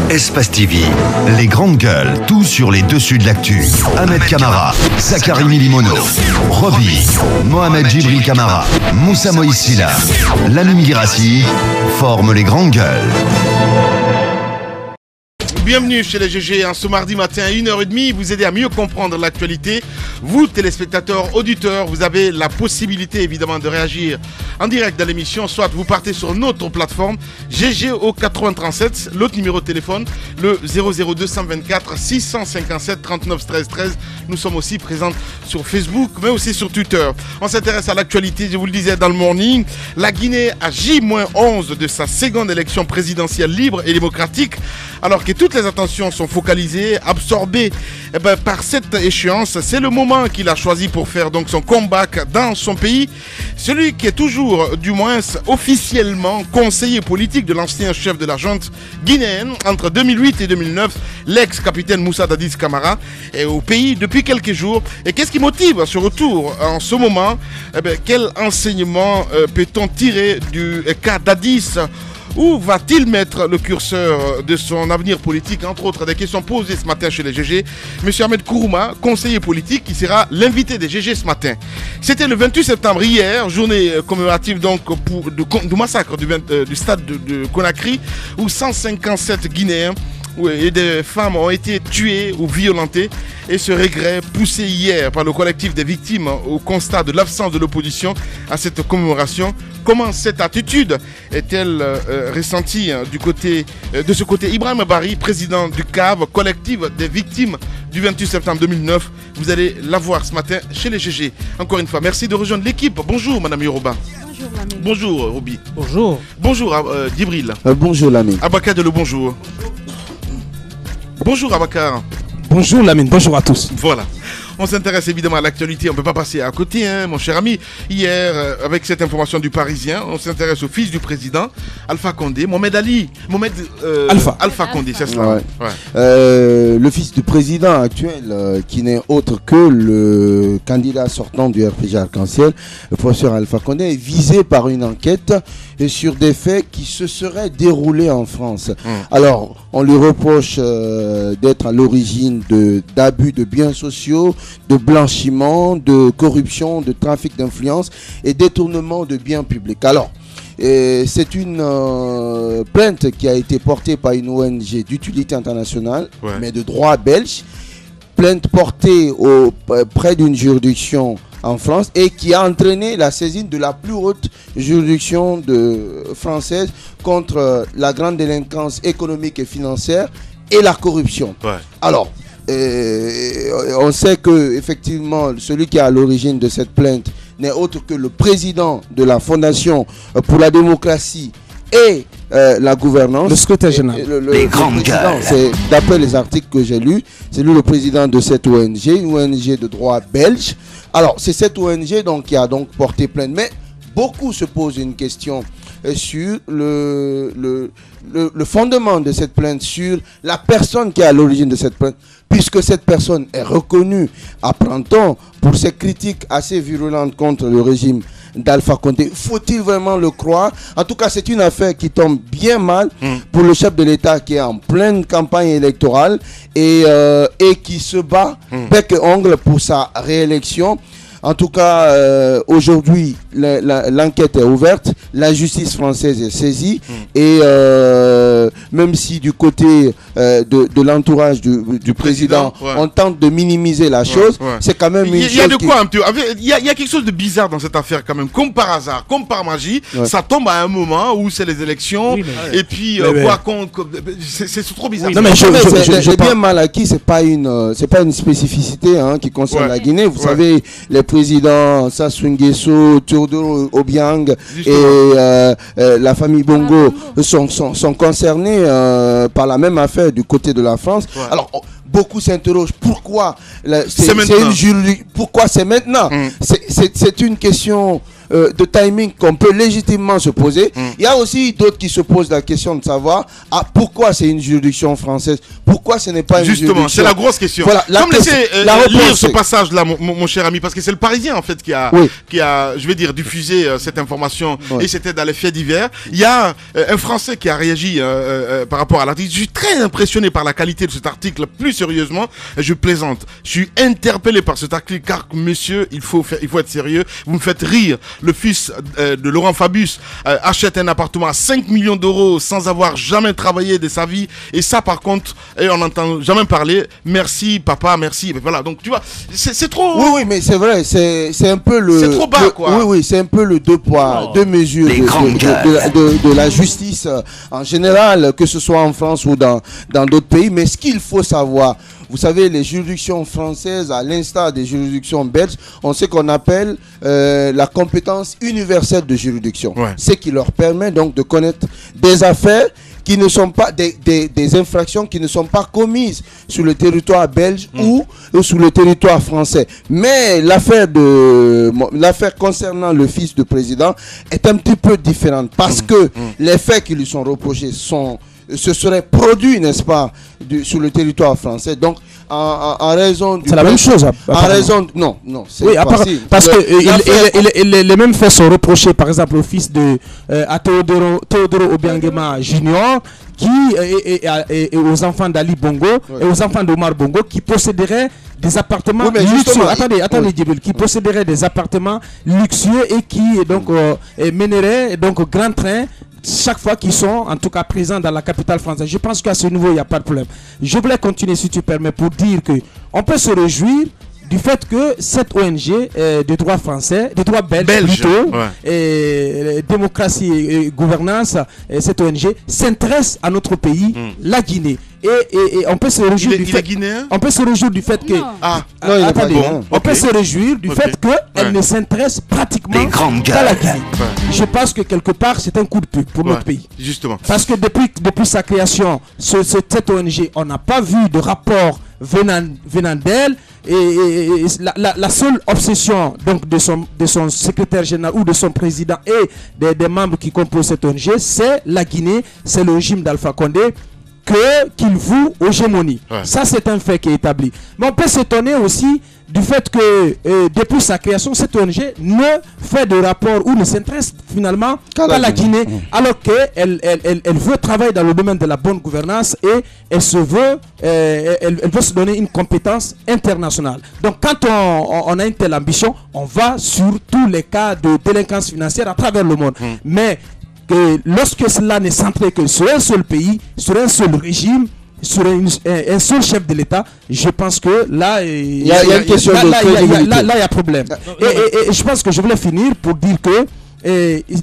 Espace TV, les grandes gueules, tout sur les dessus de l'actu. Ahmed Camara, Zachary Milimono, Roby, Mohamed Djibril Camara, Moussa Moïse Silla, Lamine Girassi forment les grandes gueules. Bienvenue chez les GG, ce mardi matin à 1h30, vous aider à mieux comprendre l'actualité. Vous, téléspectateurs, auditeurs, vous avez la possibilité évidemment de réagir en direct dans l'émission, soit vous partez sur notre plateforme GG au 8037, l'autre numéro de téléphone, le 00224 657 39 13 13. Nous sommes aussi présents sur Facebook, mais aussi sur Twitter. On s'intéresse à l'actualité, je vous le disais dans le morning. La Guinée à J-11 de sa seconde élection présidentielle libre et démocratique, alors que toutes les attentions sont focalisées, absorbées par cette échéance. C'est le moment qu'il a choisi pour faire donc son comeback dans son pays. Celui qui est toujours, du moins officiellement, conseiller politique de l'ancien chef de la junte guinéenne entre 2008 et 2009, l'ex-capitaine Moussa Dadis Camara, est au pays depuis quelques jours. Et qu'est-ce qui motive ce retour en ce moment? Quel enseignement peut-on tirer du cas Dadis? Où va-t-il mettre le curseur de son avenir politique? Entre autres, des questions posées ce matin chez les GG. Monsieur Ahmed Kourouma, conseiller politique, qui sera l'invité des GG ce matin. C'était le 28 septembre hier, journée commémorative donc du massacre du stade de Conakry, où 157 Guinéens et des femmes ont été tuées ou violentées. Et ce regret poussé hier par le collectif des victimes au constat de l'absence de l'opposition à cette commémoration. Comment cette attitude est-elle ressentie de ce côté? Ibrahim Bari, président du CAV, collectif des victimes du 28 septembre 2009. Vous allez la voir ce matin chez les GG. Encore une fois, merci de rejoindre l'équipe. Bonjour Madame Yoruba. Bonjour Lamine. Bonjour Roby. Bonjour. Bonjour Djibril. Bonjour Lamine. Abakar de le bonjour. Bonjour Abakar. Bonjour Lamine, bonjour à tous. Voilà. On s'intéresse évidemment à l'actualité, on ne peut pas passer à côté, mon cher ami. Hier, avec cette information du Parisien, on s'intéresse au fils du président, Alpha Condé, Alpha Condé, c'est ça. Ouais. Ouais. Le fils du président actuel, qui n'est autre que le candidat sortant du RPG Arc-en-Ciel, le professeur Alpha Condé, est visé par une enquête sur des faits qui se seraient déroulés en France. Alors, on lui reproche d'être à l'origine d'abus de biens sociaux, de blanchiment, de corruption, de trafic d'influence et détournement de biens publics. Alors, c'est une plainte qui a été portée par une ONG d'utilité internationale, mais de droit belge, plainte portée près d'une juridiction en France et qui a entraîné la saisine de la plus haute juridiction française contre la grande délinquance économique et financière et la corruption. Alors, on sait que effectivement celui qui est à l'origine de cette plainte n'est autre que le président de la Fondation pour la démocratie et la gouvernance. Le secrétaire général. Les grandes gueules. C'est d'après les articles que j'ai lus, c'est lui le président de cette ONG, une ONG de droit belge. Alors c'est cette ONG donc qui a donc porté plainte, mais beaucoup se posent une question sur le fondement de cette plainte, sur la personne qui est à l'origine de cette plainte, puisque cette personne est reconnue à Printemps pour ses critiques assez virulentes contre le régime d'Alpha Condé. Faut-il vraiment le croire? En tout cas, c'est une affaire qui tombe bien mal pour le chef de l'État qui est en pleine campagne électorale et qui se bat bec et ongle pour sa réélection. En tout cas, aujourd'hui, l'enquête est ouverte, la justice française est saisie et même si du côté de l'entourage du président, on tente de minimiser la chose, c'est quand même une chose. Il y a quelque chose de bizarre dans cette affaire quand même, comme par hasard, comme par magie, ça tombe à un moment où c'est les élections et puis c'est trop bizarre. Non mais j'ai bien mal acquis, c'est pas une spécificité qui concerne la Guinée. Vous savez, les présidents Sassou Nguesso, Teodoro Obiang et la famille Bongo sont concernés par la même affaire du côté de la France. Alors beaucoup s'interrogent pourquoi c'est maintenant. C'est une question de timing qu'on peut légitimement se poser. Il y a aussi d'autres qui se posent la question de savoir pourquoi c'est une juridiction française, pourquoi ce n'est pas une juridiction. Justement, c'est la grosse question. Voilà, Comme laissez lire ce passage-là, mon cher ami, parce que c'est le Parisien en fait qui a, je vais dire, diffusé cette information, et c'était dans les faits divers. Il y a un Français qui a réagi par rapport à l'article. Je suis très impressionné par la qualité de cet article, plus sérieusement, je plaisante. Je suis interpellé par cet article car, monsieur, il faut être sérieux. Vous me faites rire. Le fils de Laurent Fabius achète un appartement à 5 millions d'euros sans avoir jamais travaillé de sa vie, et ça par contre, on n'entend jamais parler. Merci papa, merci. Mais voilà, donc tu vois, c'est trop. Oui, mais c'est vrai, c'est un peu le. C'est trop bas, quoi. Oui, c'est un peu le deux poids, deux mesures de la justice en général, que ce soit en France ou dans d'autres pays. Mais ce qu'il faut savoir, vous savez, les juridictions françaises, à l'instar des juridictions belges, on sait qu'on appelle la compétence universelle de juridiction. Ce qui leur permet donc de connaître des affaires qui ne sont pas des infractions qui ne sont pas commises sur le territoire belge ou sur le territoire français. Mais l'affaire concernant le fils du président est un petit peu différente parce que les faits qui lui sont reprochés se seraient produits, n'est-ce pas, sur le territoire français. Donc, en raison du... C'est la même chose. En raison... Non, c'est parce que les mêmes faits sont reprochés, par exemple, au fils de Théodoro Obiangema Junior, et aux enfants d'Ali Bongo, et aux enfants d'Omar Bongo, qui posséderaient des appartements luxueux. Attendez, Djibril, qui posséderaient des appartements luxueux et qui donc mèneraient donc grand train chaque fois qu'ils sont en tout cas présents dans la capitale française. Je pense qu'à ce niveau il n'y a pas de problème. Je voulais continuer, si tu permets, pour dire que on peut se réjouir du fait que cette ONG de droit français, de droit belge plutôt, démocratie et gouvernance, cette ONG s'intéresse à notre pays, la Guinée. Et on peut se réjouir du fait. On peut se réjouir du fait que. On peut se réjouir du fait qu'elle ne s'intéresse pratiquement qu'à la Guinée. Je pense que quelque part c'est un coup de pub pour notre pays. Justement. Parce que depuis sa création, cette ONG, on n'a pas vu de rapport venant d'elle. Et la seule obsession donc de son secrétaire général ou de son président et des membres qui composent cette ONG, c'est la Guinée, c'est le régime d'Alpha Condé qu'il voue aux gémonies. Ça, c'est un fait qui est établi. Mais on peut s'étonner aussi du fait que depuis sa création, cette ONG ne fait de rapport ou ne s'intéresse finalement qu'à la Guinée, alors qu'elle veut travailler dans le domaine de la bonne gouvernance et elle veut se donner une compétence internationale. Donc quand on a une telle ambition, on va sur tous les cas de délinquance financière à travers le monde. Mais lorsque cela n'est centré que sur un seul pays, sur un seul régime, sur un seul chef de l'État, je pense que là, il y a une question là, il y a problème. Et je pense que je voulais finir pour dire que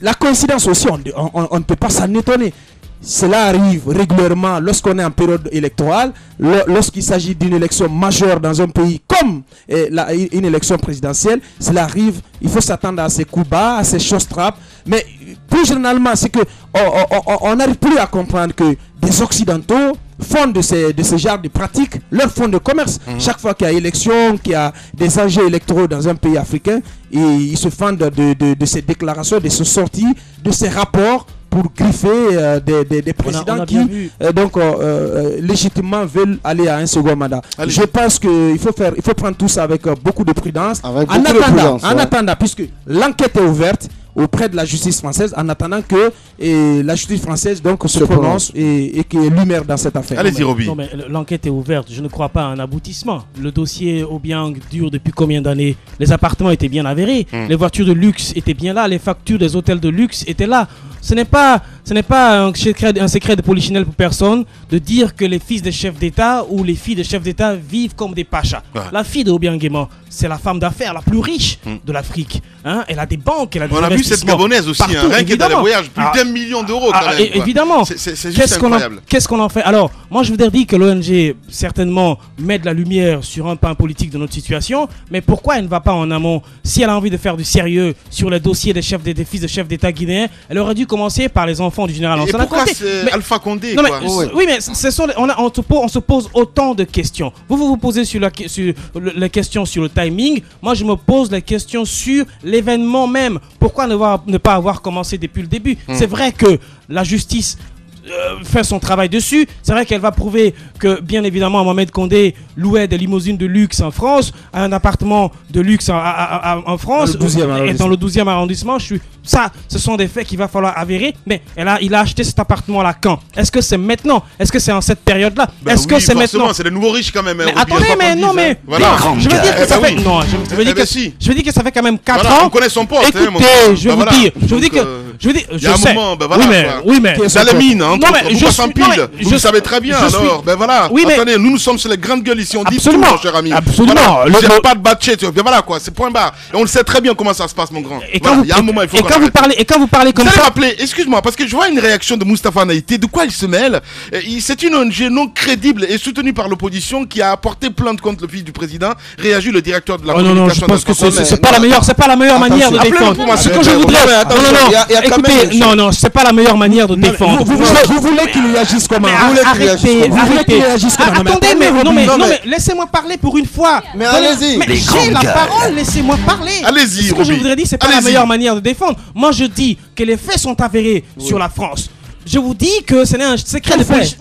la coïncidence aussi, on ne peut pas s'en étonner. Cela arrive régulièrement lorsqu'on est en période électorale, lorsqu'il s'agit d'une élection majeure dans un pays comme une élection présidentielle. Cela arrive, il faut s'attendre à ces coups bas, à ces choses trappes. Mais plus généralement, c'est que on n'arrive plus à comprendre que des Occidentaux font de ce genre de pratiques leur fonds de commerce. Chaque fois qu'il y a élection, qu'il y a des enjeux électoraux dans un pays africain, ils se fendent de ces déclarations, de ces sorties, de ces rapports pour griffer des présidents qui légitimement veulent aller à un second mandat. Je pense qu'il faut prendre tout ça avec beaucoup de prudence. En attendant, puisque l'enquête est ouverte auprès de la justice française, en attendant que la justice française donc se prononce et qu'il y ait lumière dans cette affaire. Allez-y, Roby. Non, mais l'enquête est ouverte. Je ne crois pas à un aboutissement. Le dossier Obiang dure depuis combien d'années? Les appartements étaient bien avérés. Les voitures de luxe étaient bien là. Les factures des hôtels de luxe étaient là. Ce n'est pas un secret de polichinelle pour personne de dire que les fils des chefs d'État ou les filles des chefs d'État vivent comme des pachas. La fille de Obiangema, c'est la femme d'affaires la plus riche de l'Afrique. Elle a des banques, elle a des investissements. On a vu cette Gabonaise aussi, rien que dans les voyages, plus d'1 millions d'euros quand même. Évidemment. C'est juste incroyable. Qu'est-ce qu'on en fait? Alors, moi je voudrais dire que l'ONG certainement met de la lumière sur un pan politique de notre situation, mais pourquoi elle ne va pas en amont? Si elle a envie de faire du sérieux sur les dossiers des fils de chefs d'État guinéens, elle aurait dû commencer par les enfants du général Lansana Conté. Et pourquoi c'est Alpha Condé quoi. Oui, mais on se pose autant de questions. Vous posez sur les questions sur le timing. Moi, je me pose les questions sur l'événement même. Pourquoi ne pas avoir commencé depuis le début? C'est vrai que la justice fait son travail dessus. C'est vrai qu'elle va prouver que, bien évidemment, Mohamed Condé louait des limousines de luxe en France, un appartement de luxe en France, dans le 12e arrondissement. Ça, ce sont des faits qu'il va falloir avérer. Mais il a acheté cet appartement-là quand? Est-ce que c'est maintenant? Est-ce que c'est en cette période-là? Est-ce que c'est maintenant? C'est des nouveaux riches quand même. Mais attendez, voilà. Je veux dire que ça fait. Non, je veux dire que ça fait quand même 4 ans. On connaît son poste. Écoutez, je vais vous dire. Il y a un moment, oui, mais. Dans les mines, vous s'empile. Vous le savez très bien, alors. Ben voilà. Oui, mais attendez, nous sommes sur les grandes gueules ici. On dit tout, absolument, mon cher ami. Absolument. Il n'y a pas de batchet. Ben voilà quoi, c'est point barre. Et on le sait très bien comment ça se passe, mon grand. Il y a un moment, il faut. Et quand vous parlez comme ça. Vous allez rappeler, excuse-moi, parce que je vois une réaction de Moustapha Naïté. De quoi il se mêle? C'est une ONG non crédible et soutenue par l'opposition qui a apporté plainte contre le fils du président. Réagit le directeur de la communication. Non, je pense que c'est pas la meilleure manière de défendre. Ce que je voudrais. Écoutez, non, c'est pas la meilleure manière de défendre. Vous voulez qu'il réagisse comment? Arrêtez. Attendez, mais laissez-moi parler pour une fois. Mais allez-y. Mais j'ai la parole, laissez-moi parler. Allez-y, ce que je voudrais dire, c'est pas la meilleure manière de défendre. Moi, je dis que les faits sont avérés sur la France. Je vous dis que ce n'est un secret de police.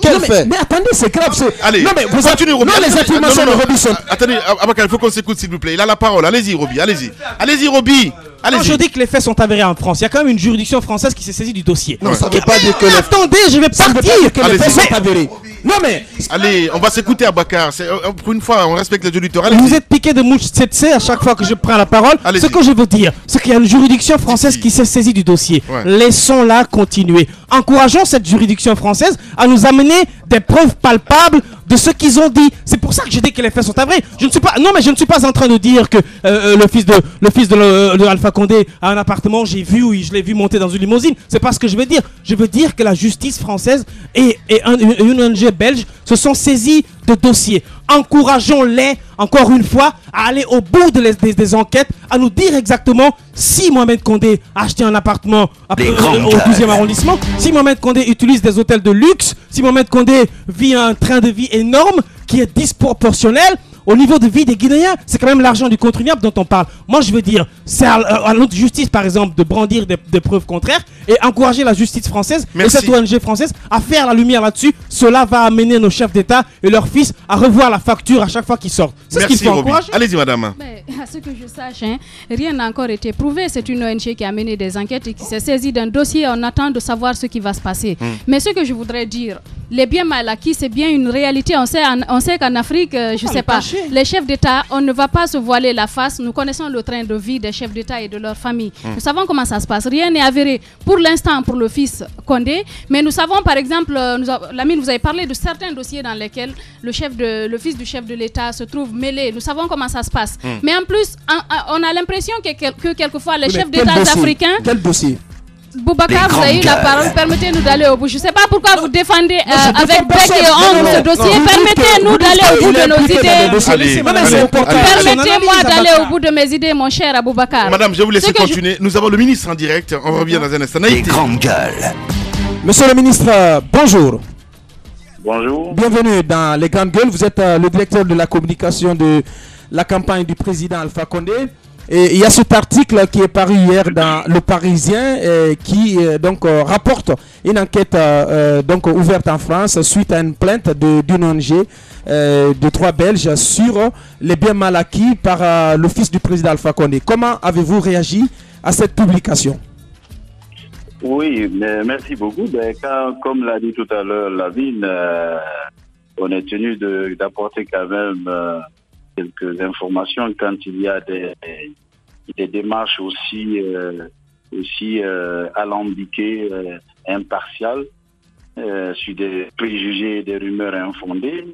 Mais attendez, c'est grave. Allez, non, mais vous continuez, Roby. Non, les affirmations de Roby sont. Attendez, Abakar, il faut qu'on s'écoute, s'il vous plaît. Il a la parole. Allez-y, Roby. Allez-y, Roby. Non, je dis que les faits sont avérés en France. Il y a quand même une juridiction française qui s'est saisie du dossier. Non, ça ne veut pas dire que attendez, je vais partir. Que les faits sont avérés. Non, mais. Allez, on va s'écouter, Abakar. Pour une fois, on respecte les auditeurs. Vous êtes piqué de mouche tsetse à chaque fois que je prends la parole. Ce que je veux dire, c'est qu'il y a une juridiction française qui s'est saisie du dossier. Laissons-la continuer. Encourageons cette juridiction française à nous amener des preuves palpables de ce qu'ils ont dit. C'est pour ça que je dis que les faits sont avérés. Je ne suis pas en train de dire que le fils de Alpha Condé a un appartement. Je l'ai vu monter dans une limousine. C'est pas ce que je veux dire. Je veux dire que la justice française et une ONG belge se sont saisis de dossiers. Encourageons-les, encore une fois, à aller au bout des enquêtes, à nous dire exactement si Mohamed Condé a acheté un appartement au 12e arrondissement, si Mohamed Condé utilise des hôtels de luxe, si Mohamed Condé vit un train de vie énorme qui est disproportionnel au niveau de vie des Guinéens. C'est quand même l'argent du contribuable dont on parle. Moi, je veux dire, c'est à notre justice, par exemple, de brandir des preuves contraires et encourager la justice française et cette ONG française à faire la lumière là-dessus. Cela va amener nos chefs d'État et leurs fils à revoir la facture à chaque fois qu'ils sortent. C'est ce qu'il faut encourager. Allez-y, madame. Mais, à ce que je sache, rien n'a encore été prouvé. C'est une ONG qui a mené des enquêtes et qui s'est saisie d'un dossier. On attend de savoir ce qui va se passer. Mais ce que je voudrais dire, les biens mal acquis, c'est bien une réalité. On sait qu'en Afrique, je ne sais pas, les chefs d'État, on ne va pas se voiler la face. Nous connaissons le train de vie des chefs d'État et de leurs familles. Nous savons comment ça se passe. Rien n'est avéré pour l'instant pour le fils Condé. Mais nous savons, par exemple, Lamine, vous avez parlé de certains dossiers dans lesquels le fils du chef de l'État se trouve mêlé. Nous savons comment ça se passe. Mais en plus, on a l'impression que quelquefois les chefs d'État africains... Quel dossier? Boubacar, vous avez eu la parole, permettez-nous d'aller au bout. Je ne sais pas pourquoi vous défendez avec bec et ongle ce dossier. Permettez-nous d'aller au bout de nos idées. Permettez-moi d'aller au bout de mes idées, mon cher Aboubacar. Madame, je vais vous laisser continuer. Nous avons le ministre en direct. On revient dans un instant. Les grandes gueules. Monsieur le ministre, bonjour. Bonjour. Bienvenue dans Les Grandes Gueules. Vous êtes le directeur de la communication de la campagne du président Alpha Condé. Et il y a cet article qui est paru hier dans Le Parisien qui rapporte une enquête ouverte en France suite à une plainte d'une ONG de 3 Belges sur les biens mal acquis par le fils du président Alpha Condé. Comment avez-vous réagi à cette publication? Oui, mais merci beaucoup. Comme l'a dit tout à l'heure Lavine, on est tenu d'apporter quand même quelques informations quand il y a des démarches aussi alambiquées, impartiales, sur des préjugés et des rumeurs infondées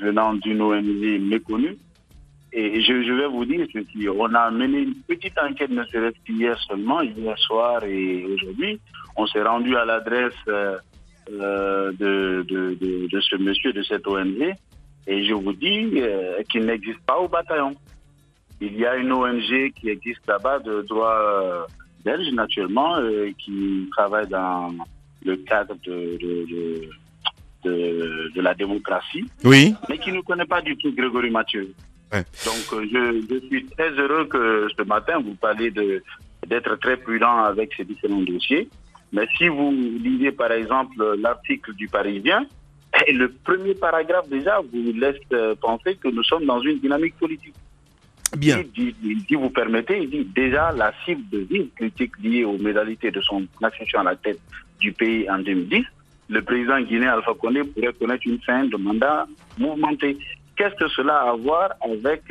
venant d'une ONG méconnue. Et je vais vous dire ceci, on a mené une petite enquête, ne serait-ce qu'hier seulement, hier soir et aujourd'hui. On s'est rendu à l'adresse de ce monsieur, de cette ONG, et je vous dis qu'il n'existe pas au bataillon. Il y a une ONG qui existe là-bas de droit belge, naturellement, qui travaille dans le cadre de la démocratie, Oui. mais qui ne connaît pas du tout Grégory Mathieu. Ouais. Donc, je suis très heureux que ce matin, vous parlez d'être très prudent avec ces différents dossiers. Mais si vous lisez, par exemple, l'article du Parisien, le premier paragraphe, déjà, vous laisse penser que nous sommes dans une dynamique politique. Bien. Il dit, vous permettez, il dit déjà la cible de vive critique liée aux modalités de son accession à la tête du pays en 2010, le président guinéen Alpha Condé pourrait connaître une fin de mandat mouvementée. Qu'est-ce que cela a à voir avec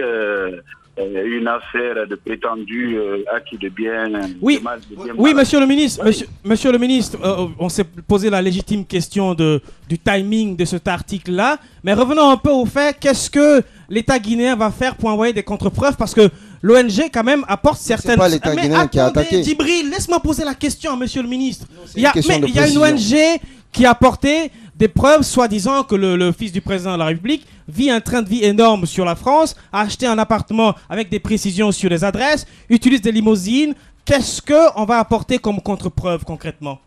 une affaire de prétendu acquis de biens? Oui, de biens oui, mal. monsieur le ministre, monsieur le ministre, on s'est posé la légitime question du timing de cet article-là, mais revenons un peu au fait, qu'est-ce que l'État guinéen va faire pour envoyer des contre-preuves, parce que l'ONG quand même apporte certaines... C'est pas l'État guinéen qui a attaqué. Djibril, laisse-moi poser la question, monsieur le ministre. Il y a une ONG qui a apporté des preuves, soi-disant que le fils du président de la République vit un train de vie énorme sur la France, a acheté un appartement avec des précisions sur les adresses, utilise des limousines. Qu'est-ce qu'on va apporter comme contre-preuve concrètement?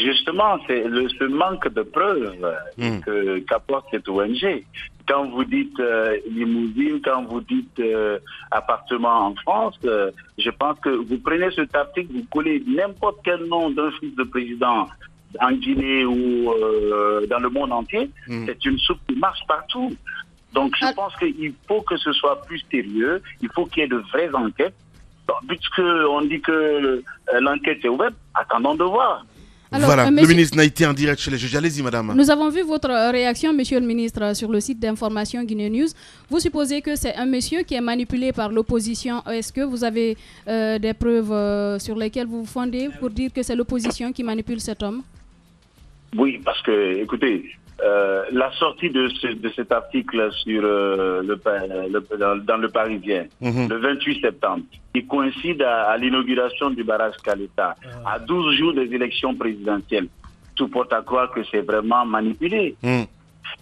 Justement, c'est ce manque de preuves qu'apporte cette ONG. Quand vous dites limousine, quand vous dites appartement en France, je pense que vous prenez cet article, vous collez n'importe quel nom d'un fils de président en Guinée ou dans le monde entier, c'est une soupe qui marche partout. Donc je pense qu'il faut que ce soit plus sérieux, il faut qu'il y ait de vraies enquêtes. Puisqu'on dit que l'enquête est ouverte, attendons de voir. Alors, voilà, monsieur, le ministre n'a été en direct chez les juges. Allez-y, madame. Nous avons vu votre réaction, monsieur le ministre, sur le site d'information Guinée News. Vous supposez que c'est un monsieur qui est manipulé par l'opposition. Est-ce que vous avez des preuves sur lesquelles vous vous fondez pour dire que c'est l'opposition qui manipule cet homme? Oui, parce que, écoutez, la sortie de cet article sur dans le Parisien, le 28 septembre, qui coïncide à l'inauguration du barrage Caleta, à 12 jours des élections présidentielles, tout porte à croire que c'est vraiment manipulé.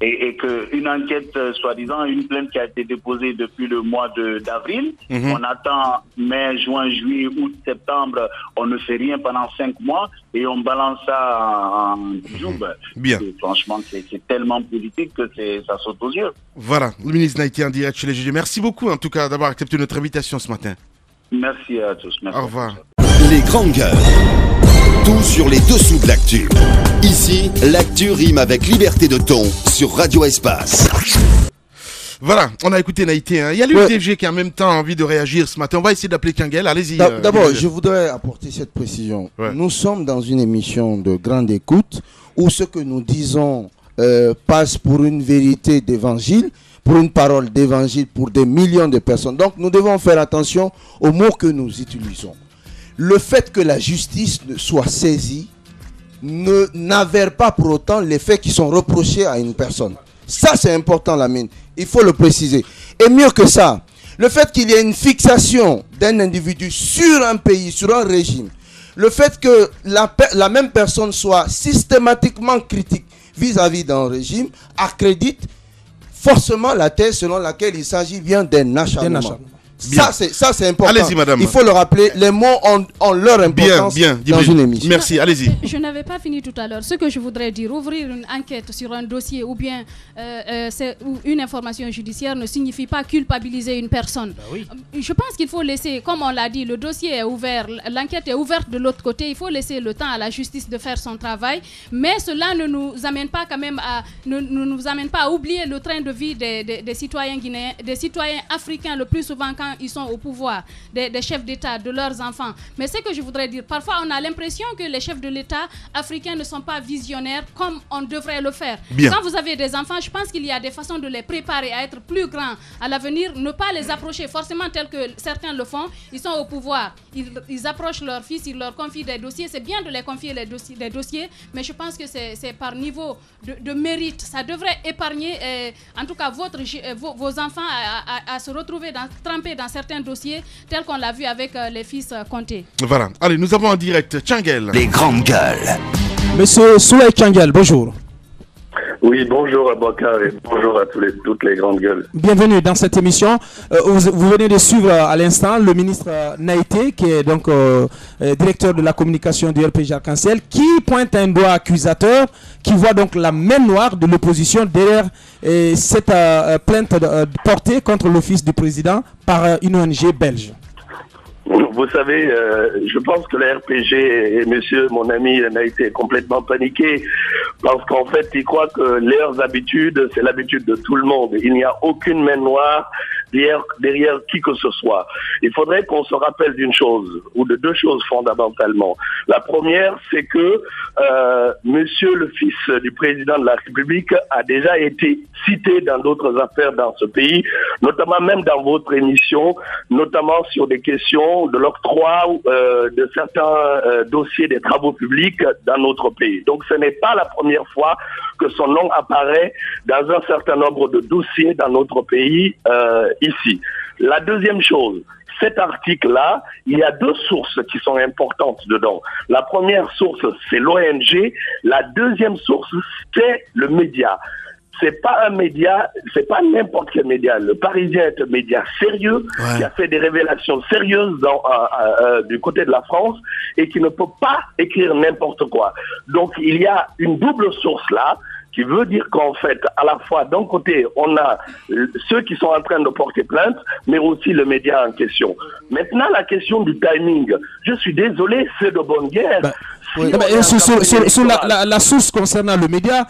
Et qu'une enquête, soi-disant, une plainte qui a été déposée depuis le mois d'avril, on attend mai, juin, juillet, août, septembre, on ne fait rien pendant 5 mois et on balance ça en jours. Bien. Franchement, c'est tellement politique que ça saute aux yeux. Voilà, le ministre n'a été en direct chez les juges. Merci beaucoup, en tout cas, d'avoir accepté notre invitation ce matin. Merci à tous. Merci. Au revoir. Les grandes gueules. Tout sur les dessous de l'actu. Ici, l'actu rime avec liberté de ton sur Radio Espace. Voilà, on a écouté Naïté. Il y a l'UDG qui a en même temps envie de réagir ce matin. On va essayer d'appeler Kangel. Allez-y. D'abord, je voudrais apporter cette précision. Ouais. Nous sommes dans une émission de grande écoute où ce que nous disons passe pour une vérité d'évangile, pour une parole d'évangile pour des millions de personnes. Donc, nous devons faire attention aux mots que nous utilisons. Le fait que la justice soit saisie n'avère pas pour autant les faits qui sont reprochés à une personne. Ça, c'est important, Lamine. Il faut le préciser. Et mieux que ça, le fait qu'il y ait une fixation d'un individu sur un pays, sur un régime, le fait que la même personne soit systématiquement critique vis-à-vis d'un régime, accrédite forcément la thèse selon laquelle il s'agit bien d'un acharnement. Ça, c'est important. Allez-y, madame. Il faut le rappeler, les mots ont leur importance dans une émission. Merci, allez-y. Je n'avais pas fini tout à l'heure. Ce que je voudrais dire, ouvrir une enquête sur un dossier ou bien une information judiciaire ne signifie pas culpabiliser une personne. Bah oui. Je pense qu'il faut laisser, comme on l'a dit, le dossier est ouvert, l'enquête est ouverte de l'autre côté. Il faut laisser le temps à la justice de faire son travail. Mais cela ne nous amène pas quand même à oublier le train de vie des citoyens guinéens, des citoyens africains le plus souvent quand quand ils sont au pouvoir, des chefs d'État, de leurs enfants. Mais ce que je voudrais dire, parfois on a l'impression que les chefs de l'État africains ne sont pas visionnaires comme on devrait le faire. Bien. Quand vous avez des enfants, je pense qu'il y a des façons de les préparer à être plus grands à l'avenir, ne pas les approcher forcément tel que certains le font. Ils sont au pouvoir, ils approchent leurs fils, ils leur confient des dossiers. C'est bien de les confier des dossiers, mais je pense que c'est par niveau de mérite. Ça devrait épargner, en tout cas, vos enfants à se retrouver trempés dans certains dossiers, tels qu'on l'a vu avec les fils Conté. Voilà. Allez, nous avons en direct Tchangel. Les grandes gueules. Monsieur Souley Tchangel, bonjour. Oui, bonjour à Bakar et bonjour à toutes les grandes gueules. Bienvenue dans cette émission. Vous venez de suivre à l'instant le ministre Naïté, qui est donc directeur de la communication du RPG Arc-en-Ciel, qui pointe un doigt accusateur, qui voit donc la main noire de l'opposition derrière cette plainte portée contre l'office du président par une ONG belge. Vous savez, je pense que le RPG et monsieur, mon ami, n'a été complètement paniqué parce qu'en fait, ils croient que leurs habitudes, c'est l'habitude de tout le monde. Il n'y a aucune main noire derrière qui que ce soit. Il faudrait qu'on se rappelle d'une chose, ou de deux choses fondamentalement. La première, c'est que monsieur le fils du président de la République a déjà été cité dans d'autres affaires dans ce pays, notamment même dans votre émission, notamment sur des questions de l'octroi de certains dossiers des travaux publics dans notre pays. Donc ce n'est pas la première fois que son nom apparaît dans un certain nombre de dossiers dans notre pays ici. La deuxième chose, cet article-là, il y a deux sources qui sont importantes dedans. La première source, c'est l'ONG. La deuxième source, c'est le média. C'est pas un média, c'est pas n'importe quel média. Le Parisien est un média sérieux, qui a fait des révélations sérieuses du côté de la France et qui ne peut pas écrire n'importe quoi. Donc il y a une double source là, qui veut dire qu'en fait, à la fois, d'un côté, on a ceux qui sont en train de porter plainte, mais aussi le média en question. Maintenant, la question du timing, je suis désolé, c'est de bonne guerre. Sur la source concernant le média,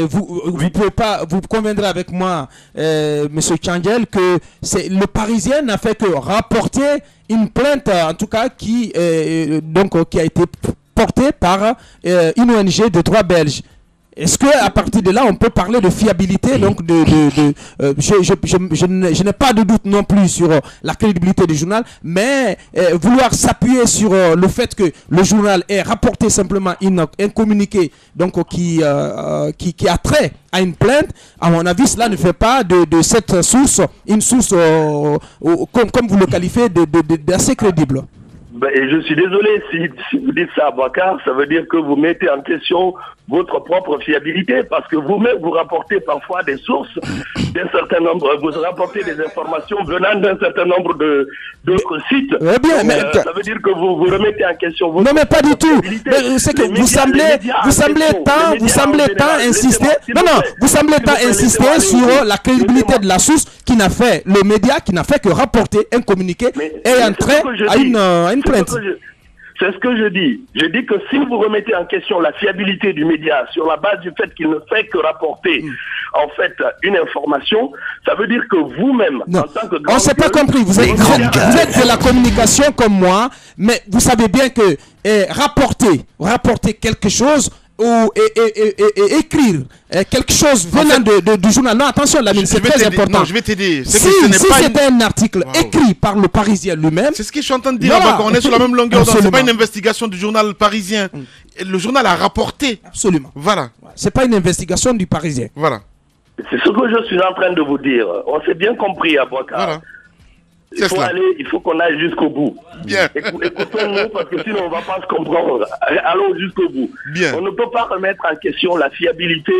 vous conviendrez avec moi, Monsieur Tchangel, que le Parisien n'a fait que rapporter une plainte, en tout cas, qui a été portée par une ONG de droit belge. Est-ce qu'à partir de là, on peut parler de fiabilité? Donc, je n'ai pas de doute non plus sur la crédibilité du journal, mais vouloir s'appuyer sur le fait que le journal ait rapporté simplement un communiqué donc, qui a trait à une plainte, à mon avis, cela ne fait pas de cette source une source, comme vous le qualifiez, d'assez crédible. Et je suis désolé si vous dites ça à Bakar, ça veut dire que vous mettez en question votre propre fiabilité, parce que vous-même vous rapportez parfois des sources d'un certain nombre, vous rapportez des informations venant d'un certain nombre d'autres sites. Bien, mais ça veut dire que vous remettez en question votre non, mais pas du tout. C'est que vous semblez tant insister. Non, vous semblez tant insister sur la crédibilité de la source qui n'a fait le média qui n'a fait que rapporter un communiqué et entrer à une plainte. C'est ce que je dis. Je dis que si vous remettez en question la fiabilité du média sur la base du fait qu'il ne fait que rapporter en fait une information, ça veut dire que vous-même, en tant que on ne s'est pas compris. Vous êtes de la communication comme moi, mais vous savez bien que rapporter quelque chose ou écrire quelque chose venant du journal. Non, attention, Lamine, c'est très important. Non, je vais t'aider. Si c'était un article écrit par le Parisien lui-même... C'est ce que je suis en train de dire. On est sur la même longueur d'onde. C'est pas une investigation du journal parisien. Le journal a rapporté. Absolument. Voilà. C'est pas une investigation du Parisien. Voilà. C'est ce que je suis en train de vous dire. On s'est bien compris à Bakar. Voilà. Il faut qu'on aille jusqu'au bout. Bien. Écoutons-nous, parce que sinon on ne va pas se comprendre. Allons jusqu'au bout. Bien. On ne peut pas remettre en question la fiabilité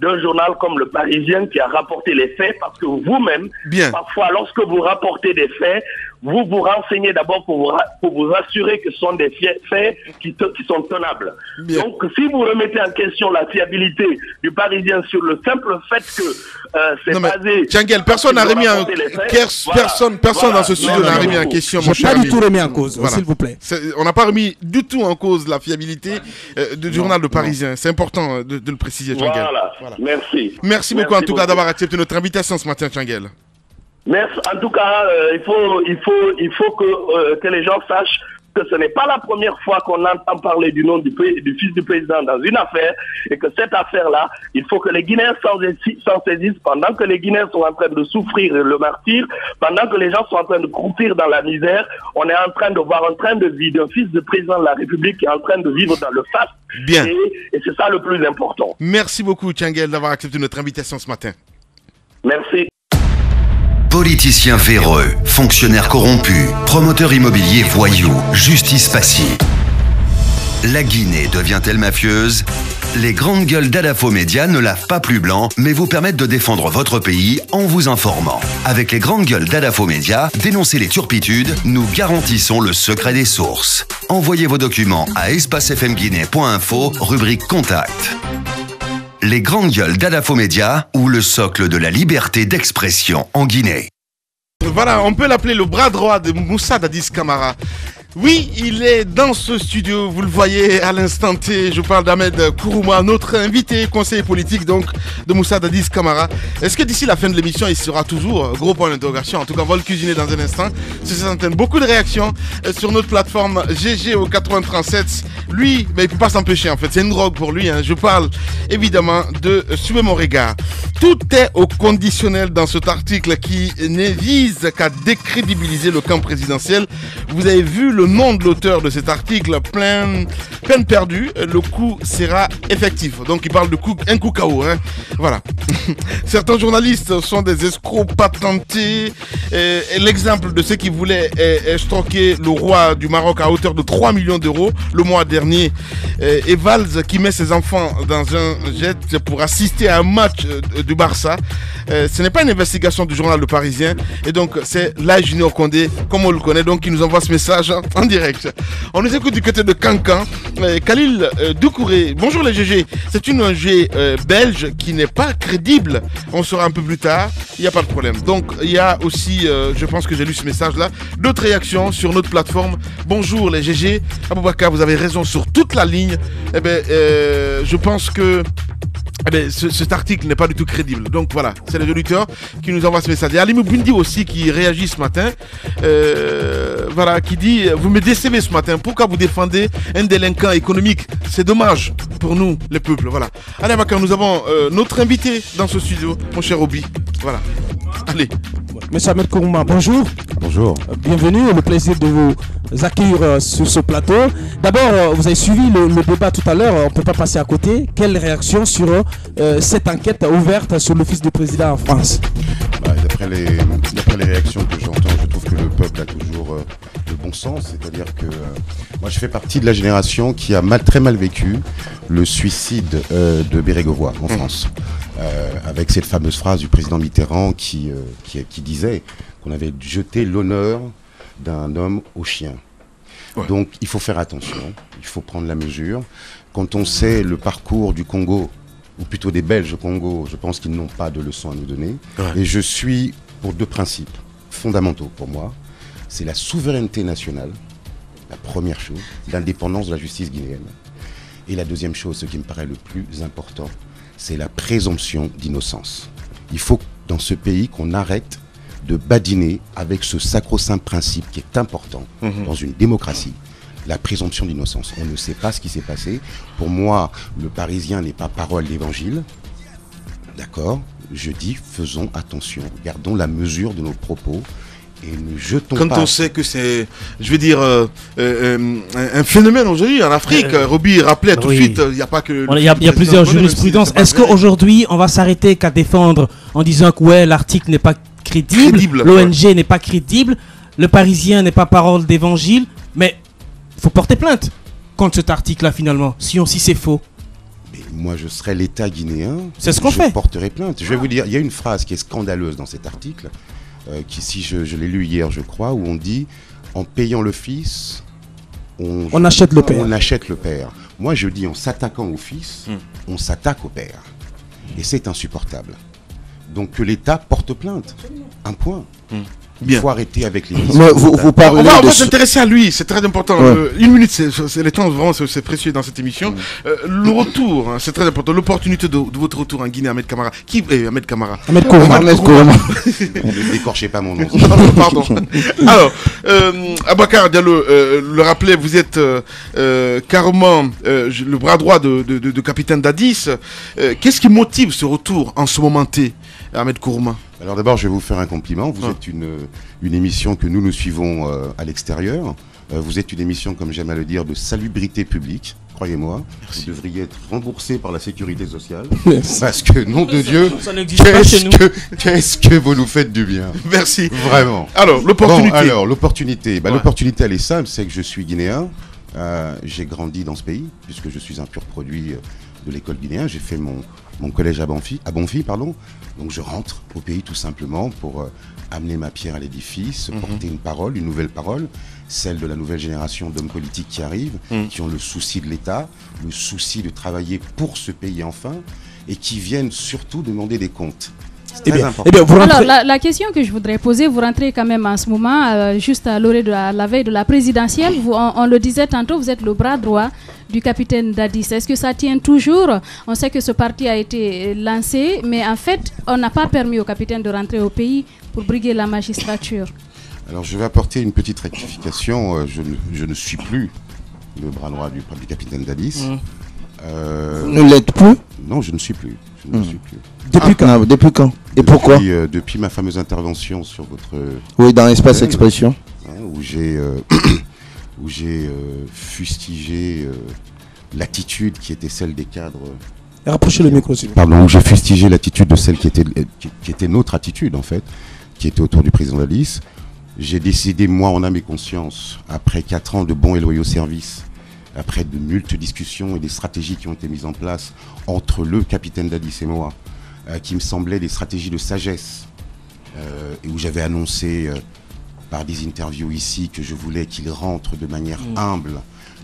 d'un journal comme Le Parisien qui a rapporté les faits, parce que vous-même, parfois, lorsque vous rapportez des faits, vous vous renseignez d'abord pour vous assurer que ce sont des faits qui sont tenables. Bien. Donc, si vous remettez en question la fiabilité du Parisien sur le simple fait que c'est basé... Tchangel, personne n'a remis en question. Personne dans ce studio n'a remis en question, mon cher ami. Pas du tout remis en cause, s'il vous plaît. On n'a pas remis du tout en cause la fiabilité du journal Le Parisien. C'est important de le préciser, Tchangel. Voilà. Merci. Merci beaucoup en tout cas d'avoir accepté notre invitation ce matin, Tchangel. Merci. En tout cas, il faut que les gens sachent que ce n'est pas la première fois qu'on entend parler du nom du fils du président dans une affaire, et que cette affaire-là, il faut que les Guinéens s'en saisissent pendant que les Guinéens sont en train de souffrir le martyre, pendant que les gens sont en train de croupir dans la misère. On est en train de voir un train de vie d'un fils de président de la République qui est en train de vivre dans le faste. Bien. Et c'est ça le plus important. Merci beaucoup, Tianguel, d'avoir accepté notre invitation ce matin. Merci. Politiciens véreux, fonctionnaires corrompus, promoteurs immobiliers voyous, justice passive. La Guinée devient-elle mafieuse? Les grandes gueules d'Adafo Média ne lavent pas plus blanc, mais vous permettent de défendre votre pays en vous informant. Avec les grandes gueules d'Adafo Média, dénoncez les turpitudes, nous garantissons le secret des sources. Envoyez vos documents à espacefmguinée.info, rubrique Contact. Les grandes gueules d'Adafo Média ou le socle de la liberté d'expression en Guinée. Voilà, on peut l'appeler le bras droit de Moussa Dadis Camara. Oui, il est dans ce studio, vous le voyez à l'instant T. Je parle d'Ahmed Kourouma, notre invité, conseiller politique donc de Moussa Dadis Camara. Est-ce que d'ici la fin de l'émission, il sera toujours gros point d'interrogation? En tout cas, on va le cuisiner dans un instant. C'est certaines beaucoup de réactions sur notre plateforme GG au 8037. Lui, il ne peut pas s'empêcher en fait, c'est une drogue pour lui. Je parle évidemment de Suivez mon regard. Tout est au conditionnel dans cet article qui ne vise qu'à décrédibiliser le camp présidentiel. Vous avez vu le nom de l'auteur de cet article, peine perdue, le coup sera effectif. Donc il parle de un coup KO. Voilà. Certains journalistes sont des escrocs patentés. Et l'exemple de ceux qui voulaient estroquer le roi du Maroc à hauteur de 3 millions d'euros le mois dernier. Et Valls qui met ses enfants dans un jet pour assister à un match du Barça. Ce n'est pas une investigation du journal Le Parisien. Et donc c'est la Junior Condé, comme on le connaît, donc qui nous envoie ce message en direct. On nous écoute du côté de Cancan. Khalil Doucouré, bonjour les GG. C'est une ONG belge qui n'est pas crédible. On saura un peu plus tard. Il n'y a pas de problème. Donc il y a aussi, je pense que j'ai lu ce message-là, d'autres réactions sur notre plateforme. Bonjour les GG. Aboubakar, vous avez raison sur toute la ligne. Eh bien, je pense que cet article n'est pas du tout crédible. Donc voilà, c'est les auditeurs qui nous envoient ce message. Il y a Alimou Bundi aussi qui réagit ce matin. Voilà, qui dit vous me décevez ce matin. Pourquoi vous défendez un délinquant économique? C'est dommage pour nous, les peuples. Voilà. Allez, Bakar, nous avons notre invité dans ce studio, mon cher Obi. Voilà. Allez. Monsieur Ahmed Kourouma, bonjour. Bonjour. Bienvenue, le plaisir de vous accueillir sur ce plateau. D'abord, vous avez suivi le débat tout à l'heure, on ne peut pas passer à côté. Quelle réaction sur cette enquête ouverte sur le fils du président en France? D'après les réactions que j'entends, je trouve que le peuple a toujours le bon sens. C'est-à-dire que moi, je fais partie de la génération qui a très mal vécu le suicide de Bérégovoy en France. Avec cette fameuse phrase du président Mitterrand qui disait qu'on avait jeté l'honneur d'un homme au chien. Ouais. Donc il faut faire attention, il faut prendre la mesure. Quand on sait le parcours du Congo, ou plutôt des Belges au Congo, je pense qu'ils n'ont pas de leçons à nous donner. Ouais. Et je suis pour deux principes fondamentaux pour moi. C'est la souveraineté nationale, la première chose, l'indépendance de la justice guinéenne. Et la deuxième chose, ce qui me paraît le plus important, c'est la présomption d'innocence. Il faut dans ce pays qu'on arrête de badiner avec ce sacro-saint principe qui est important dans une démocratie, la présomption d'innocence. On ne sait pas ce qui s'est passé. Pour moi, le Parisien n'est pas parole d'évangile. D'accord? Je dis, faisons attention, gardons la mesure de nos propos. Et ne jetons quand pas... on sait que c'est, je veux dire, un phénomène aujourd'hui en Afrique, Roby rappelait tout de suite, il n'y a pas que... Il y a plusieurs jurisprudences. Est-ce qu'aujourd'hui, on va s'arrêter qu'à défendre en disant que ouais, l'article n'est pas crédible, l'ONG n'est pas crédible, le Parisien n'est pas parole d'évangile, mais il faut porter plainte contre cet article-là finalement, si c'est faux. Mais moi, je serais l'État guinéen, c'est ce qu'on fait. Je porterai plainte. Je vais vous dire, il y a une phrase qui est scandaleuse dans cet article, qui, si je l'ai lu hier, je crois, où on dit en payant le fils, on achète le père. On achète le père. Moi, je dis en s'attaquant au fils, on s'attaque au père. Et c'est insupportable. Donc que l'État porte plainte. Un point. Bien. Il faut arrêter avec les... Vous parlez on va de... s'intéresser à lui, c'est très important. Ouais. Une minute, c'est le temps, vraiment, c'est précieux dans cette émission. Le retour, hein, c'est très important. L'opportunité de votre retour en Guinée, Ahmed Camara. Ahmed Camara. Ahmed Kourma. Ne décorchez pas mon nom. Non, pardon. Alors, Abakar Diallo, le rappelait, vous êtes carrément le bras droit de capitaine Dadis. Qu'est-ce qui motive ce retour en ce moment T, Ahmed Kourma? Alors d'abord, je vais vous faire un compliment. Vous êtes une émission que nous suivons à l'extérieur. Vous êtes une émission, comme j'aime à le dire, de salubrité publique. Croyez-moi, vous devriez être remboursé par la sécurité sociale. Merci. Parce que, nom de Dieu, Ça n'existe pas chez nous. qu'est-ce que vous nous faites du bien. Merci. Vraiment. Alors, l'opportunité. Bon, alors, l'opportunité. Ouais. L'opportunité, elle est simple, c'est que je suis guinéen. J'ai grandi dans ce pays, puisque je suis un pur produit de l'école guinéenne. J'ai fait mon collège à Bonfils, pardon. Donc je rentre au pays tout simplement pour amener ma pierre à l'édifice, porter une parole, une nouvelle parole, celle de la nouvelle génération d'hommes politiques qui arrivent, qui ont le souci de l'État, le souci de travailler pour ce pays enfin, et qui viennent surtout demander des comptes. C'est très important. vous rentrez... Alors, la question que je voudrais poser, vous rentrez quand même en ce moment, juste à l'orée de la veille de la présidentielle. On le disait tantôt, vous êtes le bras droit du capitaine Dadis. Est-ce que ça tient toujours? On sait que ce parti a été lancé, mais en fait, on n'a pas permis au capitaine de rentrer au pays pour briguer la magistrature. Alors je vais apporter une petite rectification. Je ne suis plus le bras droit du capitaine Dadis. Vous ne l'êtes plus? Non, je ne suis plus. Je ne suis plus. Depuis quand? Et pourquoi? Depuis ma fameuse intervention sur votre... Oui, dans l'espace expression. Où j'ai fustigé l'attitude qui était celle des cadres... Rapprochez le micro, s'il vous plaît. Pardon, où j'ai fustigé l'attitude de celle qui était notre attitude, en fait, qui était autour du président Dadis. J'ai décidé, moi, en âme et conscience, après 4 ans de bons et loyaux services, après de multiples discussions et des stratégies qui ont été mises en place entre le capitaine Dadis et moi, qui me semblaient des stratégies de sagesse, et où j'avais annoncé par des interviews ici que je voulais qu'il rentre de manière humble,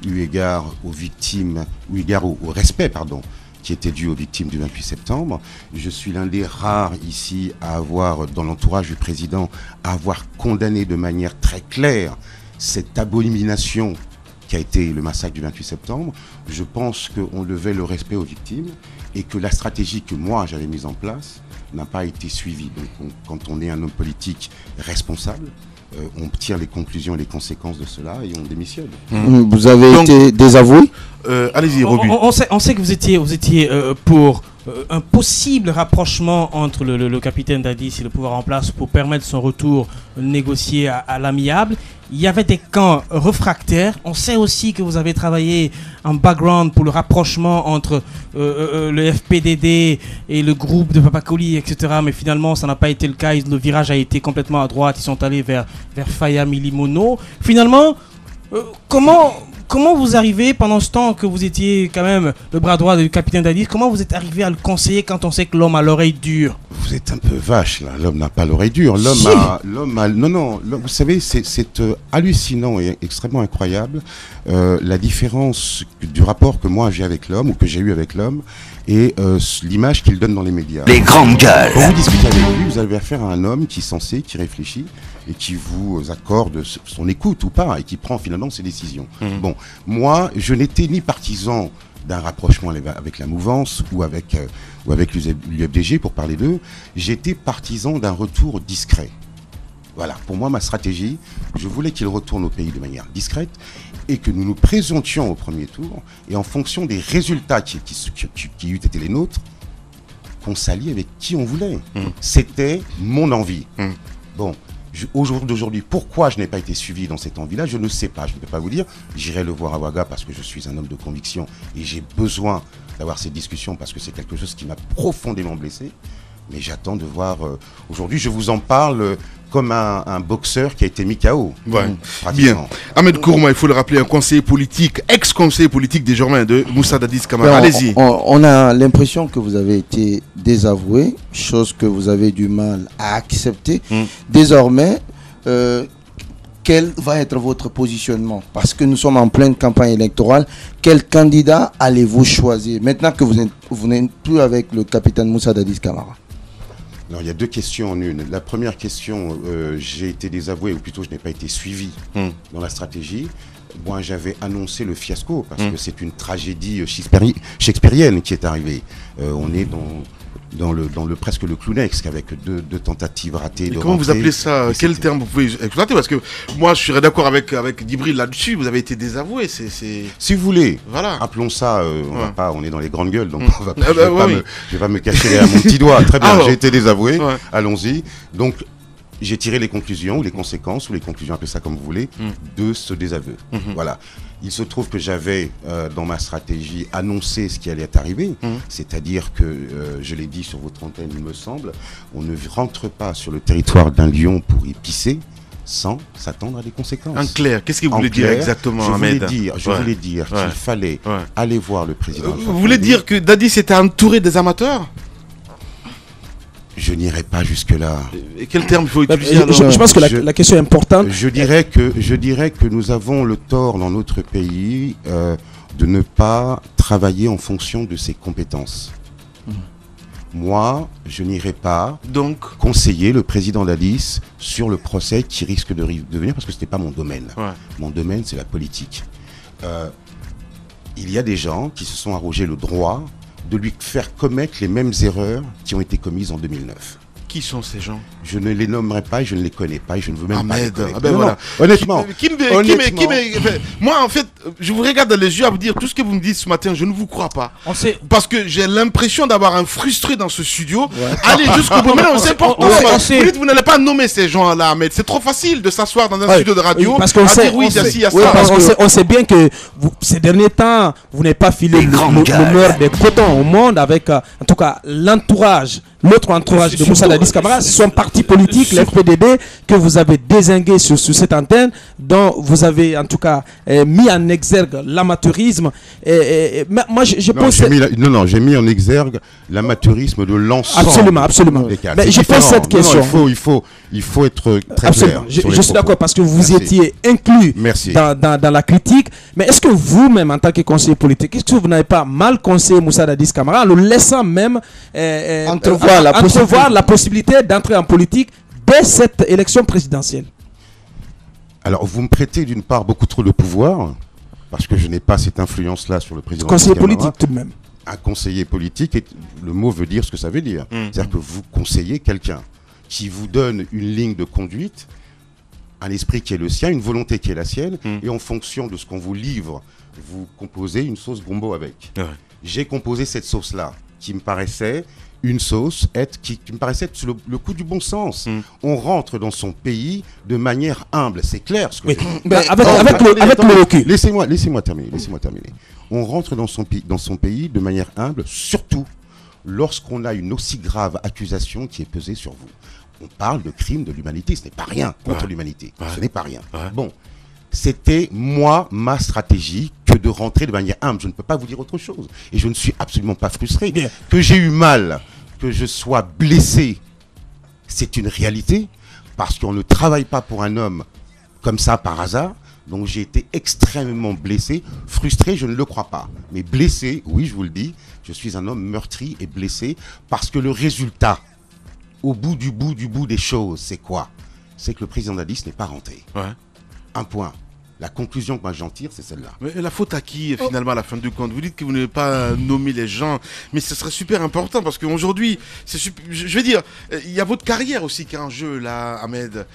eu égard aux victimes, eu égard au respect, qui était dû aux victimes du 28 septembre. Je suis l'un des rares ici à avoir, dans l'entourage du président, à avoir condamné de manière très claire cette abomination qui a été le massacre du 28 septembre. Je pense qu'on devait le respect aux victimes et que la stratégie que moi j'avais mise en place n'a pas été suivie. Donc quand on est un homme politique responsable, on tire les conclusions et les conséquences de cela et on démissionne. Vous avez été désavoué? Allez-y, Roby. On sait que vous étiez pour un possible rapprochement entre le capitaine Dadis et le pouvoir en place pour permettre son retour négocié à l'amiable. Il y avait des camps réfractaires. On sait aussi que vous avez travaillé en background pour le rapprochement entre le FPDD et le groupe de Papakoli, etc. Mais finalement, ça n'a pas été le cas. Le virage a été complètement à droite. Ils sont allés vers Faya Milimono. Finalement, comment vous arrivez, pendant ce temps que vous étiez quand même le bras droit du capitaine Dadis, comment vous êtes arrivé à le conseiller quand on sait que l'homme a l'oreille dure? Vous êtes un peu vache là, l'homme n'a pas l'oreille dure. Non, vous savez, c'est hallucinant et extrêmement incroyable la différence du rapport que moi j'ai avec l'homme ou que j'ai eu avec l'homme et l'image qu'il donne dans les médias. Les grandes gueules. Quand vous discutez avec lui, vous avez affaire à un homme qui est sensé, qui réfléchit et qui vous accorde son écoute ou pas et qui prend finalement ses décisions. Bon, moi, je n'étais ni partisan d'un rapprochement avec la mouvance ou avec l'UFDG, pour parler d'eux. J'étais partisan d'un retour discret. Voilà, pour moi, ma stratégie, je voulais qu'il retourne au pays de manière discrète et que nous nous présentions au premier tour et en fonction des résultats qui eût été les nôtres, qu'on s'allie avec qui on voulait. C'était mon envie. Bon, au jour d'aujourd'hui, pourquoi je n'ai pas été suivi dans cette envie-là, je ne sais pas, je ne peux pas vous dire. J'irai le voir à Ouaga parce que je suis un homme de conviction et j'ai besoin d'avoir cette discussion parce que c'est quelque chose qui m'a profondément blessé. Mais j'attends de voir. Aujourd'hui, je vous en parle comme un boxeur qui a été mis KO. Ouais. Bien. Ahmed Kourma, il faut le rappeler, un conseiller politique, ex-conseiller politique désormais de Moussa Dadis Camara. Allez-y. On a l'impression que vous avez été désavoué, chose que vous avez du mal à accepter. Désormais, quel va être votre positionnement? Parce que nous sommes en pleine campagne électorale. Quel candidat allez-vous choisir maintenant que vous n'êtes plus avec le capitaine Moussa Dadis Camara? Alors, il y a deux questions en une. La première question, j'ai été désavoué, ou plutôt je n'ai pas été suivi dans la stratégie. Moi, j'avais annoncé le fiasco, parce que c'est une tragédie shakespearienne qui est arrivée. On est dans le presque le clownex, avec deux tentatives ratées. Et comment vous appelez ça? Quel terme vous pouvez exploiter? Parce que moi, je serais d'accord avec Djibril là-dessus. Vous avez été désavoué. Si vous voulez, voilà. Appelons ça. On est dans les grandes gueules, donc je vais pas me cacher derrière mon petit doigt. Très bien, j'ai été désavoué. Ouais. Allons-y. Donc, j'ai tiré les conclusions, ou les conséquences, ou les conclusions, appelez ça comme vous voulez, de ce désaveu. Voilà. Il se trouve que j'avais, dans ma stratégie, annoncé ce qui allait arriver. C'est-à-dire que, je l'ai dit sur votre antenne, il me semble, on ne rentre pas sur le territoire d'un lion pour y pisser sans s'attendre à des conséquences. En clair, qu'est-ce que vous voulez dire exactement, Ahmed? Je voulais dire qu'il fallait aller voir le président. Vous voulez dire que Dadis était entouré des amateurs? Je n'irai pas jusque-là. Et quel terme il faut utiliser je pense que la question est importante. Je dirais que nous avons le tort dans notre pays de ne pas travailler en fonction de ses compétences. Moi, je n'irai pas conseiller le président Dadis sur le procès qui risque de venir, parce que ce n'est pas mon domaine. Mon domaine, c'est la politique. Il y a des gens qui se sont arrogés le droit de lui faire commettre les mêmes erreurs qui ont été commises en 2009. Qui sont ces gens? Je ne les nommerai pas et je ne les connais pas et je ne veux même pas les connaître. Voilà. Honnêtement. Moi, en fait, je vous regarde dans les yeux à vous dire tout ce que vous me dites ce matin, je ne vous crois pas. Parce que j'ai l'impression d'avoir un frustré dans ce studio. Allez jusqu'au bout. Mais non, c'est important. Vous n'allez pas nommer ces gens-là, mais c'est trop facile de s'asseoir dans un studio de radio. Parce qu'on sait, on sait bien que ces derniers temps, vous n'avez pas filé le meilleur des cotons au monde avec, en tout cas, l'autre entourage de Moussa Dadis Camara, ce sont partis politiques, l'FPDD, que vous avez dézingué sur cette antenne, dont vous avez en tout cas mis en exergue l'amateurisme. Moi, j'ai mis en exergue l'amateurisme de l'ensemble. Absolument. Mais je pose cette question. Il faut être très clair. Je suis d'accord parce que vous étiez inclus dans la critique. Mais est-ce que vous-même, en tant que conseiller politique, est-ce que vous n'avez pas mal conseillé Moussa Dadis Camara en le laissant même entrevoir la possibilité d'entrer en politique dès cette élection présidentielle? Alors, vous me prêtez d'une part beaucoup trop de pouvoir, parce que je n'ai pas cette influence-là sur le président. Conseiller politique tout de même. Un conseiller politique, le mot veut dire ce que ça veut dire. C'est-à-dire que vous conseillez quelqu'un qui vous donne une ligne de conduite, un esprit qui est le sien, une volonté qui est la sienne, et en fonction de ce qu'on vous livre, vous composez une sauce gombo avec. J'ai composé cette sauce-là, qui me paraissait une sauce qui me paraissait être sur le coup du bon sens. On rentre dans son pays de manière humble, c'est clair. Ce que avec le recul. Laissez-moi terminer. On rentre dans son pays de manière humble, surtout lorsqu'on a une aussi grave accusation qui est pesée sur vous. On parle de crime de l'humanité, ce n'est pas rien contre l'humanité. Ce n'est pas rien. Bon. C'était ma stratégie que de rentrer de manière humble. Je ne peux pas vous dire autre chose. Et je ne suis absolument pas frustré. Que j'ai eu mal, que je sois blessé, c'est une réalité. Parce qu'on ne travaille pas pour un homme comme ça par hasard. Donc j'ai été extrêmement blessé. Frustré, je ne le crois pas. Mais blessé, oui, je vous le dis, je suis un homme meurtri et blessé. Parce que le résultat, au bout des choses, c'est quoi? C'est que le président Dadis n'est pas rentré. Un point. La conclusion que moi j'en tire, c'est celle-là. Mais la faute à qui, finalement, à la fin du compte? Vous dites que vous n'avez pas nommé les gens, mais ce serait super important parce qu'aujourd'hui, je veux dire, il y a votre carrière aussi qui est en jeu, là, Ahmed.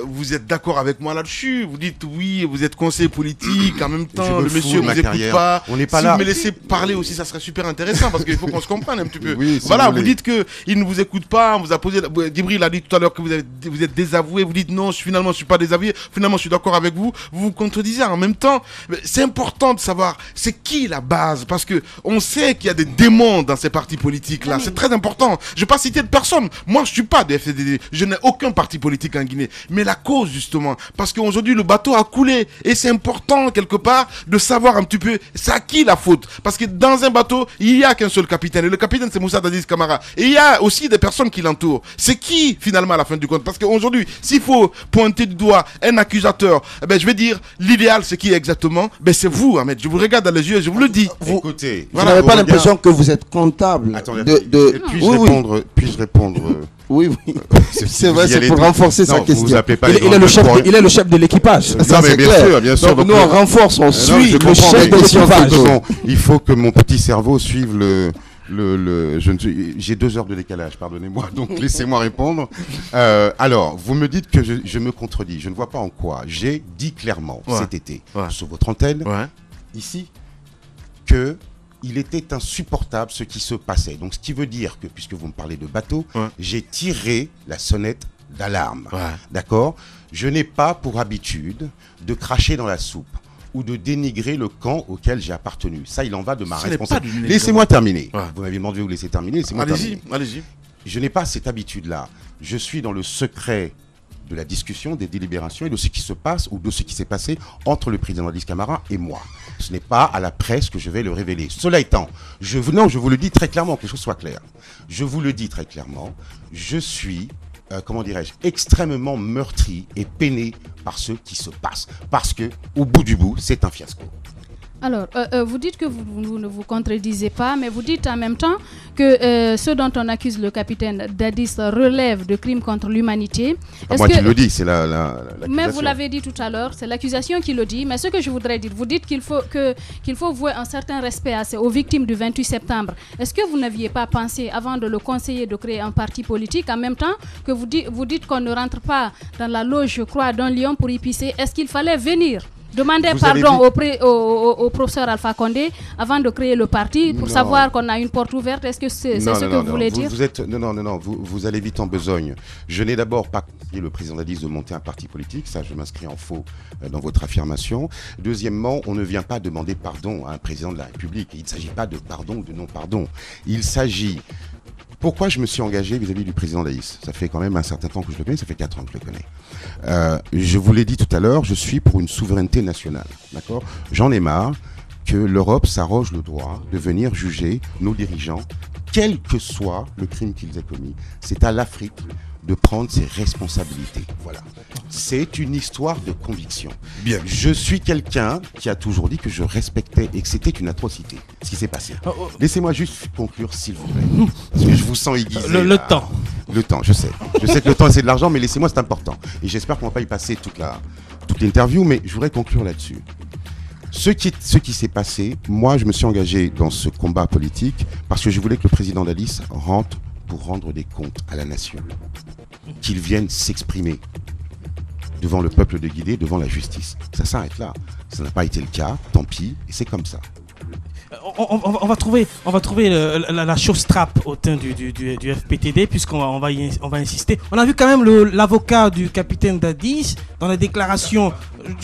Vous êtes d'accord avec moi là-dessus? Vous dites oui, vous êtes conseiller politique, en même temps, le monsieur ne vous écoute pas. On n'est pas si là. vous me laissez parler aussi, ça serait super intéressant parce qu'il faut qu'on se comprenne un petit peu. Voilà, vous dites qu'il ne vous écoute pas, on vous a posé. Djibril a dit tout à l'heure que vous êtes désavoué, vous dites non, finalement, je ne suis pas désavoué, finalement, je suis d'accord avec vous. Vous vous contredisez en même temps. C'est important de savoir c'est qui la base, parce que on sait qu'il y a des démons dans ces partis politiques là. C'est très important. Je ne vais pas citer de personne. Moi, je suis pas de FDD. Je n'ai aucun parti politique en Guinée. Mais la cause justement, parce qu'aujourd'hui le bateau a coulé et c'est important quelque part de savoir un petit peu c'est à qui la faute. Parce que dans un bateau, il y a qu'un seul capitaine et le capitaine c'est Moussa Dadis Camara. Et il y a aussi des personnes qui l'entourent. C'est qui finalement à la fin du compte? Parce qu'aujourd'hui, s'il faut pointer du doigt un accusateur, ben, je vais dire, l'idéal, c'est qui exactement? Ben, c'est vous, Ahmed. Je vous regarde dans les yeux, je vous le dis. Écoutez, Vous n'avez pas l'impression que vous êtes comptable Puis-je répondre Oui, c'est vrai, c'est pour renforcer sa question. Vous appelez pas Il est le chef de l'équipage. Non, mais bien sûr. Donc nous, on renforce, on suit le chef de l'équipage. Il faut que mon petit cerveau suive j'ai 2 heures de décalage, pardonnez-moi, donc laissez-moi répondre. Alors, vous me dites que je me contredis. Je ne vois pas en quoi. J'ai dit clairement cet été, sur votre antenne, ici, que il était insupportable ce qui se passait. Donc, ce qui veut dire que, puisque vous me parlez de bateau, j'ai tiré la sonnette d'alarme. D'accord? Je n'ai pas pour habitude de cracher dans la soupe ou de dénigrer le camp auquel j'ai appartenu. Ça, il en va de ma responsabilité. Laissez-moi terminer. Vous m'avez demandé de vous laisser terminer. Laissez-moi terminer. Allez-y. Je n'ai pas cette habitude-là. Je suis dans le secret de la discussion, des délibérations et de ce qui se passe ou de ce qui s'est passé entre le président Dadis Camara et moi. Ce n'est pas à la presse que je vais le révéler. Cela étant, je vous le dis très clairement, que les choses soient claires. Je vous le dis très clairement, je suis, extrêmement meurtri et peiné par ce qui se passe. Parce que, au bout du bout, c'est un fiasco. Alors, vous dites que vous ne vous contredisez pas, mais vous dites en même temps que ceux dont on accuse le capitaine Dadis relèvent de crimes contre l'humanité. Moi qui le dis, c'est mais vous l'avez dit tout à l'heure, c'est l'accusation qui le dit. Mais ce que je voudrais dire, vous dites qu'il faut vouer un certain respect aux victimes du 28 septembre. Est-ce que vous n'aviez pas pensé, avant de le conseiller, de créer un parti politique, en même temps que vous dites qu'on ne rentre pas dans la loge, je crois, d'un lion pour y pisser? Est-ce qu'il fallait venir demander pardon au professeur Alpha Condé avant de créer le parti pour savoir qu'on a une porte ouverte? Est-ce que c'est ce que vous voulez dire? Vous allez vite en besogne. Je n'ai d'abord pas conseillé le président Dadis de monter un parti politique, ça je m'inscris en faux dans votre affirmation. Deuxièmement, on ne vient pas demander pardon à un président de la République. Il ne s'agit pas de pardon ou de non-pardon. Il s'agit... Pourquoi je me suis engagé vis-à-vis du président Dadis? Ça fait quand même un certain temps que je le connais, ça fait 4 ans que je le connais. Je vous l'ai dit tout à l'heure, je suis pour une souveraineté nationale. D'accord? J'en ai marre que l'Europe s'arroge le droit de venir juger nos dirigeants, quel que soit le crime qu'ils aient commis. C'est à l'Afrique de prendre ses responsabilités. Voilà. C'est une histoire de conviction. Bien. Je suis quelqu'un qui a toujours dit que je respectais et que c'était une atrocité, ce qui s'est passé. Laissez-moi juste conclure, s'il vous plaît. Parce que je vous sens aiguisé. Le temps. Le temps, je sais. Je sais que le temps, c'est de l'argent, mais laissez-moi, c'est important. Et j'espère qu'on ne va pas y passer toute l'interview, mais je voudrais conclure là-dessus. Ce qui s'est passé, moi, je me suis engagé dans ce combat politique parce que je voulais que le président Dadis rentre pour rendre des comptes à la nation. Qu'il vienne s'exprimer devant le peuple de Guinée, devant la justice. Ça s'arrête là. Ça n'a pas été le cas, tant pis, et c'est comme ça. On va trouver la chose trappe au sein du FPTD, puisqu'on va insister. On a vu quand même l'avocat du capitaine Dadis dans la déclaration,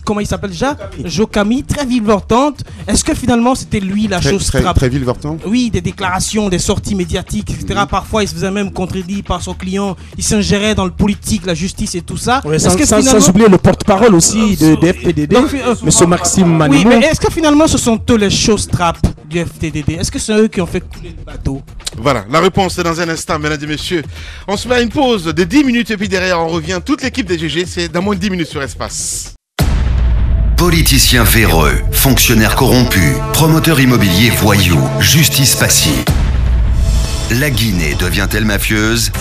comment il s'appelle déjà, Jokami, très violente. Est-ce que finalement c'était lui la chose trappe? Très violente. Oui, des déclations, des sorties médiatiques, etc. Parfois il se faisait même contredit par son client, il s'ingérait dans le politique, la justice et tout ça. Ouais, sans oublier le porte-parole aussi de FPTD, M. Maxime Manimo. Oui, mais est-ce que finalement ce sont eux les choses trappes du FTDD? Est-ce que c'est eux qui ont fait couler le bateau? Voilà, la réponse est dans un instant, mesdames et messieurs. On se met à une pause de 10 minutes et puis derrière on revient. Toute l'équipe des GG, c'est dans moins de 10 minutes sur Espace. Politiciens véreux, fonctionnaires corrompus, promoteurs immobiliers voyous, justice passive. La Guinée devient-elle mafieuse?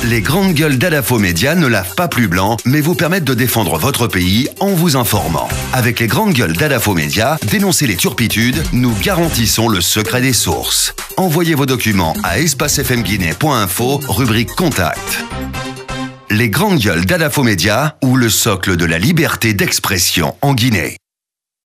Les grandes gueules d'Adafo Média ne lavent pas plus blanc, mais vous permettent de défendre votre pays en vous informant. Avec les grandes gueules d'Adafo Média, dénoncez les turpitudes, nous garantissons le secret des sources. Envoyez vos documents à espacefmguinée.info, rubrique Contact. Les grandes gueules d'Adafo Média ou le socle de la liberté d'expression en Guinée.